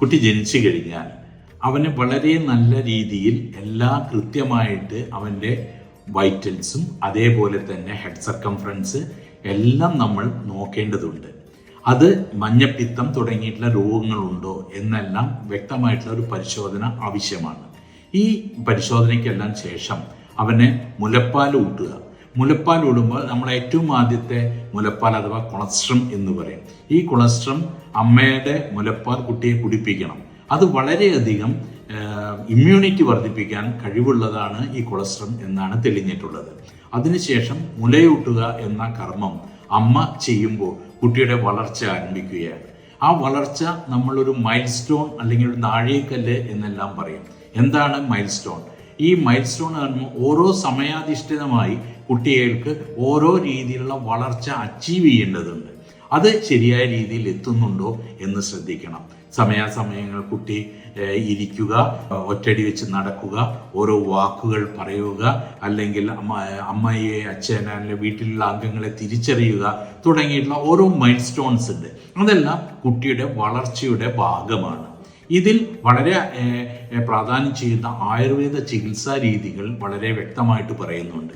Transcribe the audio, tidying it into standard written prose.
കുട്ടി ജനിച്ചു കഴിഞ്ഞാൽ അവന് വളരെ നല്ല രീതിയിൽ കൃത്യമായിട്ട് അവൻ്റെ വൈറ്റൽസും അതേപോലെ തന്നെ ഹെഡ് സർക്കംഫറൻസ് എല്ലാം നമ്മൾ നോക്കേണ്ടതുണ്ട്. അത് മഞ്ഞപ്പിത്തം തുടങ്ങിയിട്ടുള്ള രോഗങ്ങളുണ്ടോ എന്നെല്ലാം വ്യക്തമായിട്ടുള്ള ഒരു പരിശോധന ആവശ്യമാണ്. ഈ പരിശോധനയ്ക്കെല്ലാം ശേഷം അവന് മുലപ്പാൽ ഊട്ടുക. മുലപ്പാൽ ഊടുമ്പോൾ നമ്മൾ ഏറ്റവും ആദ്യത്തെ മുലപ്പാൽ അഥവാ കൊളസ്ട്രം എന്ന് പറയും. ഈ കൊളസ്ട്രം അമ്മയുടെ മുലപ്പാൽ കുട്ടിയെ കുടിപ്പിക്കണം. അത് വളരെയധികം ഇമ്മ്യൂണിറ്റി വർദ്ധിപ്പിക്കാൻ കഴിവുള്ളതാണ് ഈ കൊളസ്ട്രം എന്നാണ് തെളിഞ്ഞിട്ടുള്ളത്. അതിനുശേഷം മുലയൂട്ടുക എന്ന കർമ്മം അമ്മ ചെയ്യുമ്പോൾ കുട്ടിയുടെ വളർച്ച ആരംഭിക്കുകയാണ്. ആ വളർച്ച നമ്മളൊരു മൈൽ സ്റ്റോൺ അല്ലെങ്കിൽ ഒരു നാഴികക്കല്ല് എന്നെല്ലാം പറയും. എന്താണ് മൈൽ സ്റ്റോൺ? ഈ മൈൽ സ്റ്റോൺ ഓരോ സമയാധിഷ്ഠിതമായി കുട്ടികൾക്ക് ഓരോ രീതിയിലുള്ള വളർച്ച അച്ചീവ് ചെയ്യേണ്ടതുണ്ട്. അത് ശരിയായ രീതിയിൽ എത്തുന്നുണ്ടോ എന്ന് ശ്രദ്ധിക്കണം. സമയാസമയങ്ങൾ കുട്ടി ഇരിക്കുക, ഒറ്റടി വെച്ച് നടക്കുക, ഓരോ വാക്കുകൾ പറയുക, അല്ലെങ്കിൽ അമ്മയെ അച്ഛനെ അല്ലെങ്കിൽ വീട്ടിലുള്ള അംഗങ്ങളെ തിരിച്ചറിയുക തുടങ്ങിയിട്ടുള്ള ഓരോ മൈൽ സ്റ്റോൺസ് ഉണ്ട്. അതെല്ലാം കുട്ടിയുടെ വളർച്ചയുടെ ഭാഗമാണ്. ഇതിൽ വളരെ പ്രാധാന്യം ചെയ്യുന്ന ആയുർവേദ ചികിത്സാ രീതികൾ വളരെ വ്യക്തമായിട്ട് പറയുന്നുണ്ട്.